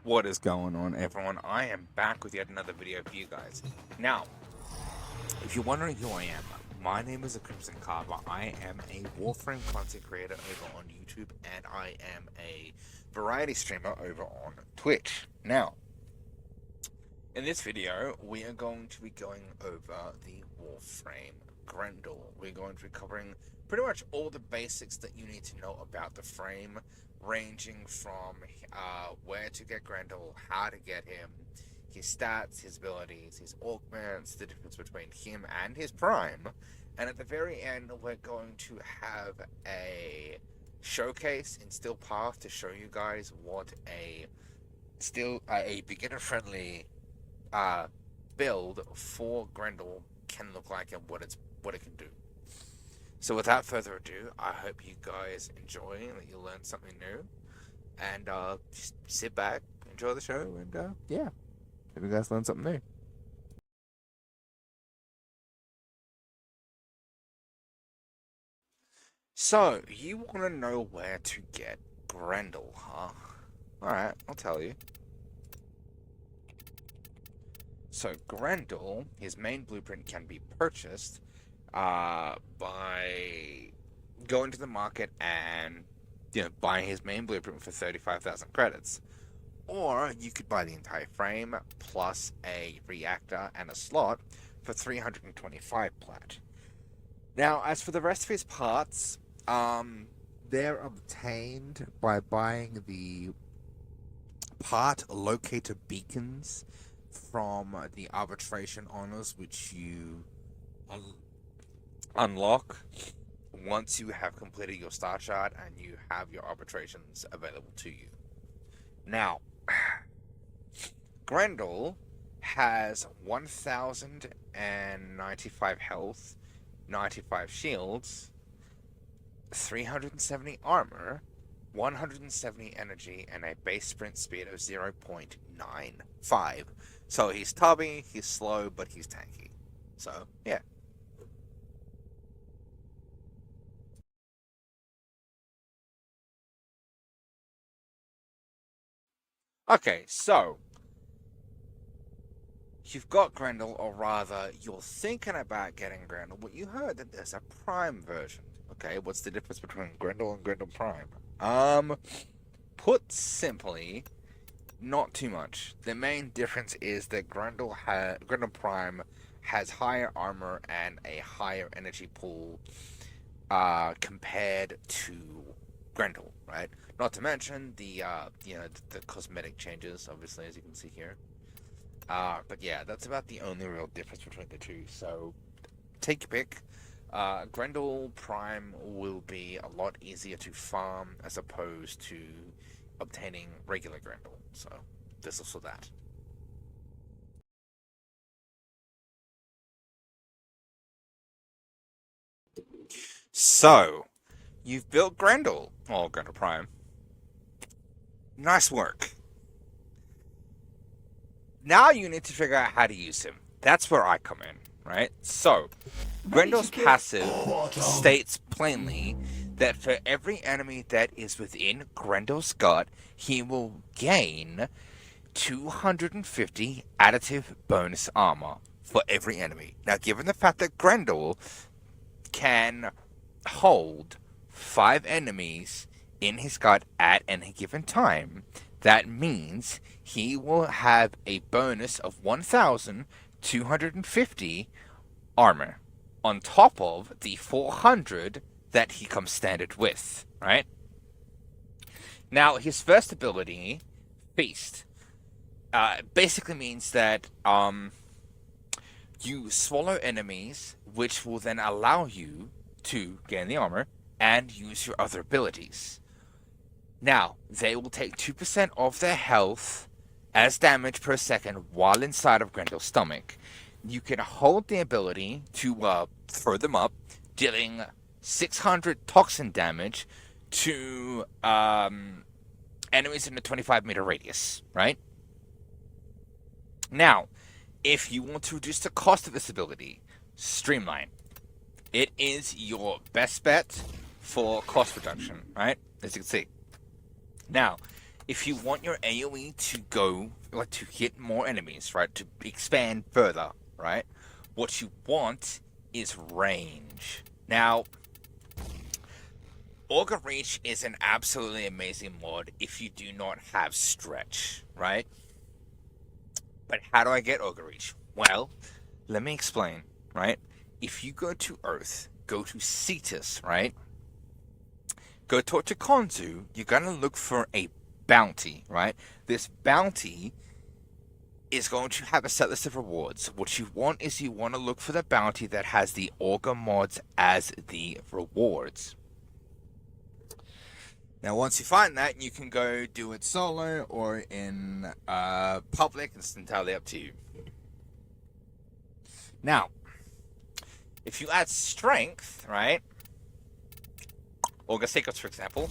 What is going on, everyone? I am back with yet another video for you guys. Now, if you're wondering who I am, my name is Crimson Carver. I am a Warframe content creator over on YouTube, and I am a variety streamer over on Twitch. Now, in this video, we are going to be going over the Warframe Grendel. We're going to be covering pretty much all the basics that you need to know about the frame, ranging from where to get Grendel, how to get him, his stats, his abilities, his augments, the difference between him and his prime. And at the very end, we're going to have a showcase in Still Path to show you guys what a beginner-friendly build for Grendel can look like and what it can do. So without further ado, I hope you guys enjoy, that you learn something new, and just sit back, enjoy the show, and yeah, hope you guys learn something new. So, you want to know where to get Grendel, huh? Alright, I'll tell you. So Grendel, his main blueprint can be purchased by going to the market and buying his main blueprint for 35,000 credits. Or you could buy the entire frame plus a reactor and a slot for 325 plat. Now, as for the rest of his parts, they're obtained by buying the part locator beacons from the arbitration honors, which you unlock once you have completed your star chart and you have your arbitrations available to you. Now, Grendel has 1,095 health, 95 shields, 370 armor, 170 energy, and a base sprint speed of 0.95. So he's tubby, he's slow, but he's tanky. So, yeah. Okay, so you've got Grendel, or rather, you're thinking about getting Grendel, but you heard that there's a Prime version. Okay, what's the difference between Grendel and Grendel Prime? Put simply, not too much. The main difference is that Grendel Prime has higher armor and a higher energy pool compared to Grendel, right? Not to mention the the cosmetic changes, obviously, as you can see here. But yeah, that's about the only real difference between the two. So take your pick. Grendel Prime will be a lot easier to farm as opposed to obtaining regular Grendel. So there's also that. So you've built Grendel, or Grendel Prime. Nice work. Now you need to figure out how to use him. That's where I come in, right? So, Grendel's passive states plainly that for every enemy that is within Grendel's gut, he will gain 250 additive bonus armor for every enemy. Now, given the fact that Grendel can hold 5 enemies in his gut at any given time, that means he will have a bonus of 1,250 armor on top of the 400 that he comes standard with, right? Now, his first ability, Feast, basically means that you swallow enemies, which will then allow you to gain the armor and use your other abilities. Now, they will take 2% of their health as damage per second while inside of Grendel's stomach. You can hold the ability to throw them up, dealing 600 toxin damage to enemies in a 25-meter radius, right? Now, if you want to reduce the cost of this ability, Streamline. It is your best bet for cost reduction, right? As you can see. Now, if you want your AoE to go, like, to hit more enemies, right, to expand further, right, what you want is range. Now, Auger Reach is an absolutely amazing mod if you do not have stretch, right? But how do I get Auger Reach? Well, let me explain, right? If you go to Earth, go to Cetus, right? Go talk to Konzu, you're gonna look for a bounty, right? This bounty is going to have a set list of rewards. What you want is you want to look for the bounty that has the Auger mods as the rewards. Now, once you find that, you can go do it solo or in public. It's entirely up to you. Now, if you add strength, right? Auger Secrets, for example.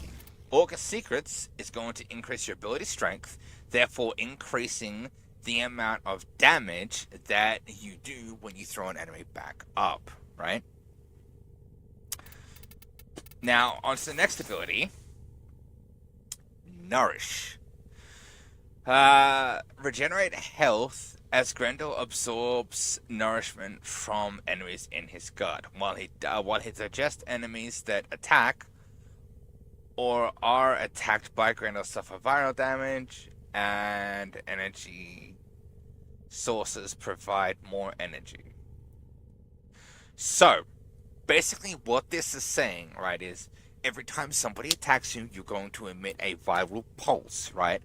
Auger Secrets is going to increase your ability strength, therefore increasing the amount of damage that you do when you throw an enemy back up, right? Now, on to the next ability. Nourish. Regenerate health as Grendel absorbs nourishment from enemies in his gut. While he digests enemies that attack or are attacked by Grendel suffer viral damage, and energy sources provide more energy. So, basically what this is saying, right, is every time somebody attacks you, you're going to emit a viral pulse, right?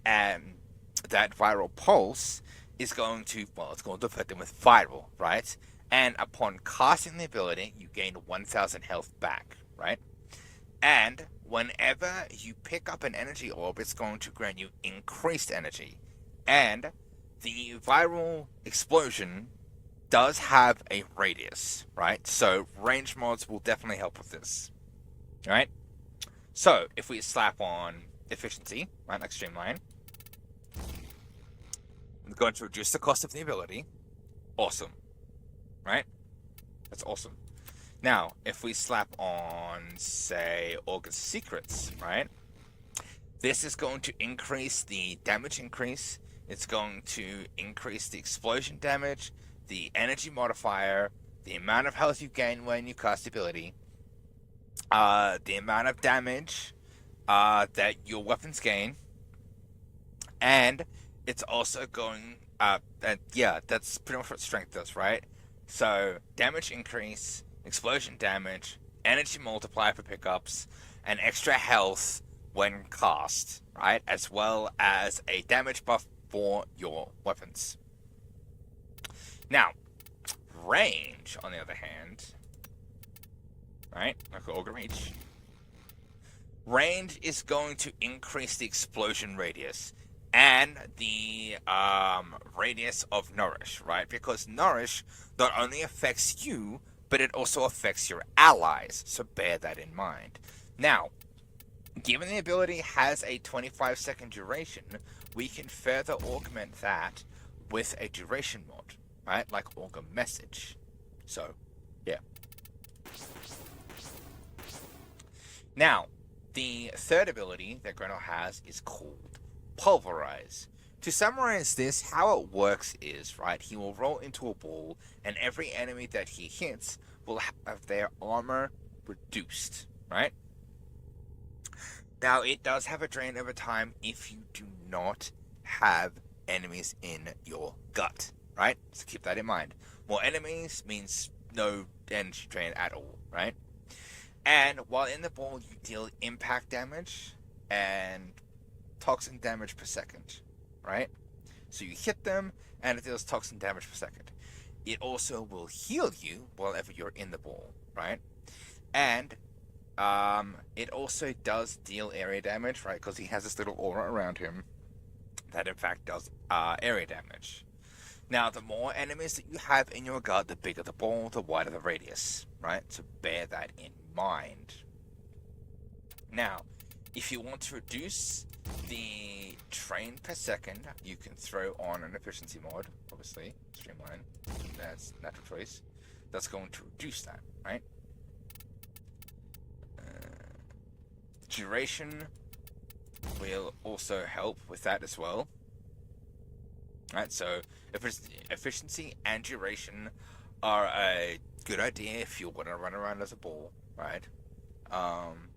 And that viral pulse is going to, well, it's going to affect them with viral, right? And upon casting the ability, you gain 1,000 health back, right? And whenever you pick up an energy orb, it's going to grant you increased energy. And the viral explosion does have a radius, right? So range mods will definitely help with this, right? So if we slap on efficiency, right, like streamline, I'm going to reduce the cost of the ability. Awesome, right? That's awesome. Now, if we slap on, say, Auger Secrets, right? This is going to increase the damage increase. It's going to increase the explosion damage, the energy modifier, the amount of health you gain when you cast the ability, the amount of damage that your weapons gain, and it's also going, yeah, that's pretty much what strength does, right? So, damage increase, explosion damage, energy multiplier for pickups, and extra health when cast, right? As well as a damage buff for your weapons. Now, range, on the other hand, right? Like Auger Reach. Range is going to increase the explosion radius and the radius of Nourish, right? Because Nourish not only affects you, but it also affects your allies, so bear that in mind. Now, given the ability has a 25-second duration, we can further augment that with a duration mod, right? Like Auger Message. So, yeah. Now, the third ability that Grendel has is called Pulverize. To summarize this, how it works is, right, he will roll into a ball, and every enemy that he hits will have their armor reduced, right? Now, it does have a drain over time if you do not have enemies in your gut, right? So keep that in mind. More enemies means no energy drain at all, right? And while in the ball, you deal impact damage and toxin damage per second, right? So you hit them, and it deals toxin damage per second. It also will heal you whenever you're in the ball, right? And it also does deal area damage, right? Because he has this little aura around him that, in fact, does area damage. Now, the more enemies that you have in your guard, the bigger the ball, the wider the radius, right? So bear that in mind. Now, if you want to reduce the train per second, you can throw on an efficiency mod, obviously, streamline, that's natural choice. That's going to reduce that, right? Duration will also help with that as well. Right, so efficiency and duration are a good idea if you want to run around as a ball, right?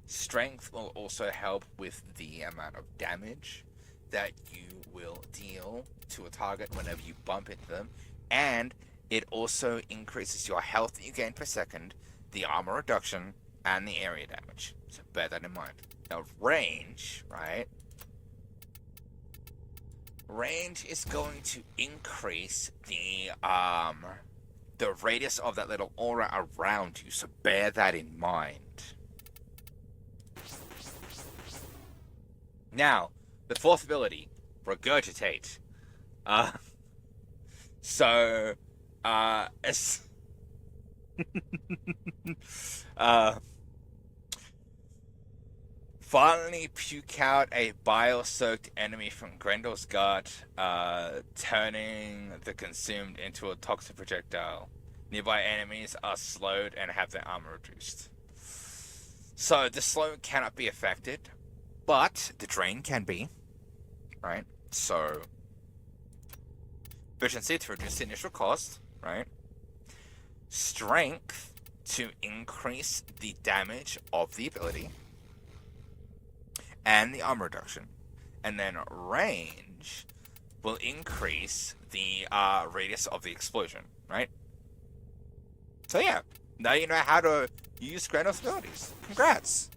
Strength will also help with the amount of damage that you will deal to a target whenever you bump into them, and it also increases your health that you gain per second, the armor reduction, and the area damage. So bear that in mind. Now, range, right? Range is going to increase the radius of that little aura around you, so bear that in mind. Now, the fourth ability, Regurgitate. Finally puke out a bile-soaked enemy from Grendel's gut, turning the consumed into a toxic projectile. Nearby enemies are slowed and have their armor reduced. So the slow cannot be affected, but the drain can be, right? So efficiency to reduce the initial cost, right? Strength to increase the damage of the ability and the armor reduction, and then range will increase the radius of the explosion, right? So yeah, now you know how to use Grendel's abilities. Congrats!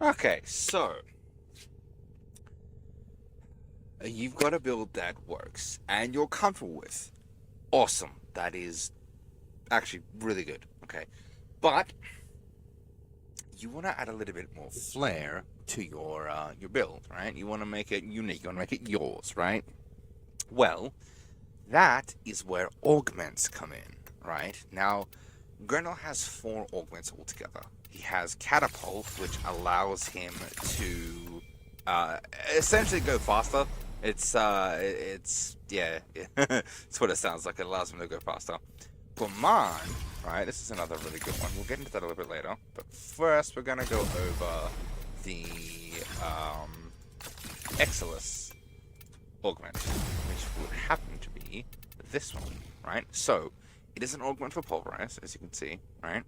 Okay, so you've got a build that works and you're comfortable with. Awesome. That is actually really good. Okay, but you want to add a little bit more flair to your build, right? You want to make it unique. You want to make it yours, right? Well, that is where augments come in, right? Now, Grendel has 4 augments altogether. He has Catapult, which allows him to essentially go faster. It's yeah, it's what it sounds like. It allows him to go faster. Command, right? This is another really good one. We'll get into that a little bit later. But first, we're gonna go over the Exilus augment, which would happen to be this one, right? So it is an augment for Pulverize, as you can see, right?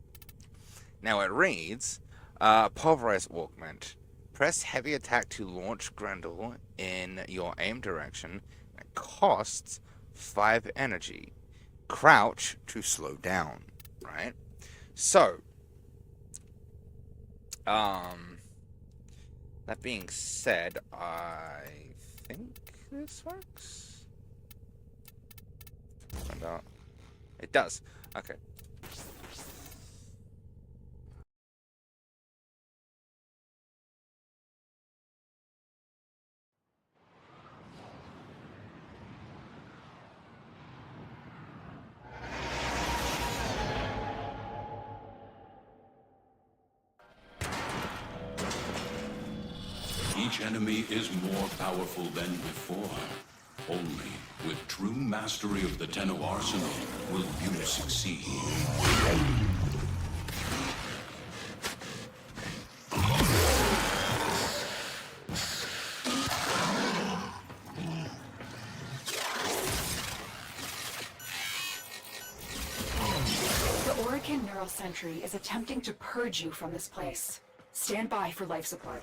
Now it reads, Pulverize augment. Press heavy attack to launch Grendel in your aim direction. It costs 5 energy. Crouch to slow down, right? So, that being said, I think this works. Find out. It does. Okay. Each enemy is more powerful than before. Only with true mastery of the Tenno arsenal will you succeed. The Orokin Neural Sentry is attempting to purge you from this place. Stand by for life support.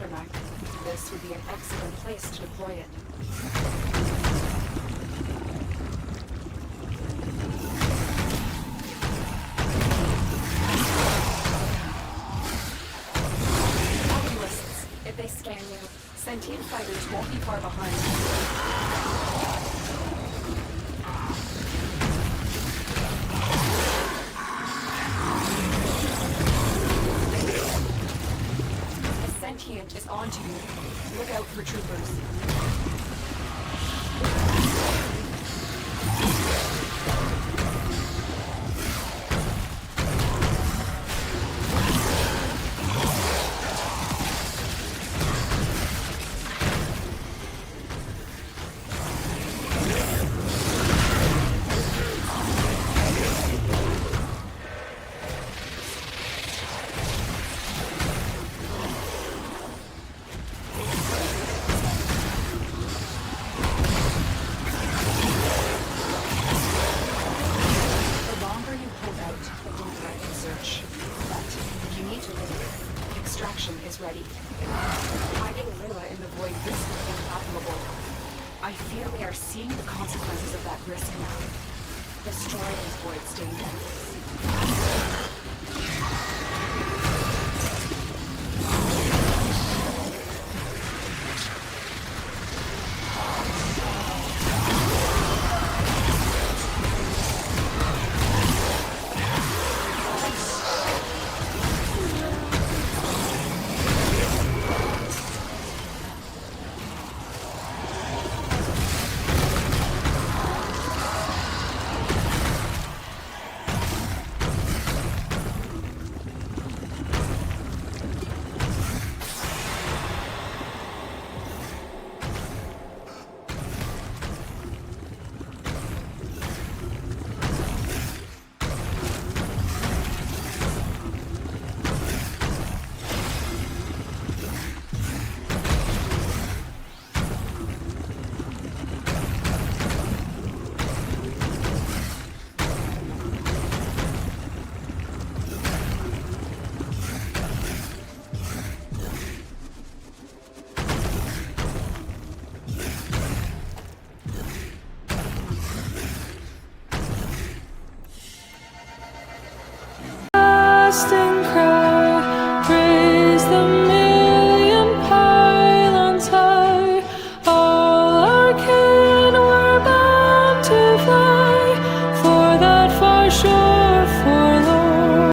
Mech. This would be an excellent place to deploy it. Alchemists, if they scan you, sentient fighters won't be far behind. A sentient is onto you. Look out for troopers. The longer you hold out, the deeper I can search. But you need to live. Extraction is ready. Hiding Lila in the void risk is unfathomable. I fear we are seeing the consequences of that risk now. Destroy these voids dangerous. Lost and cry.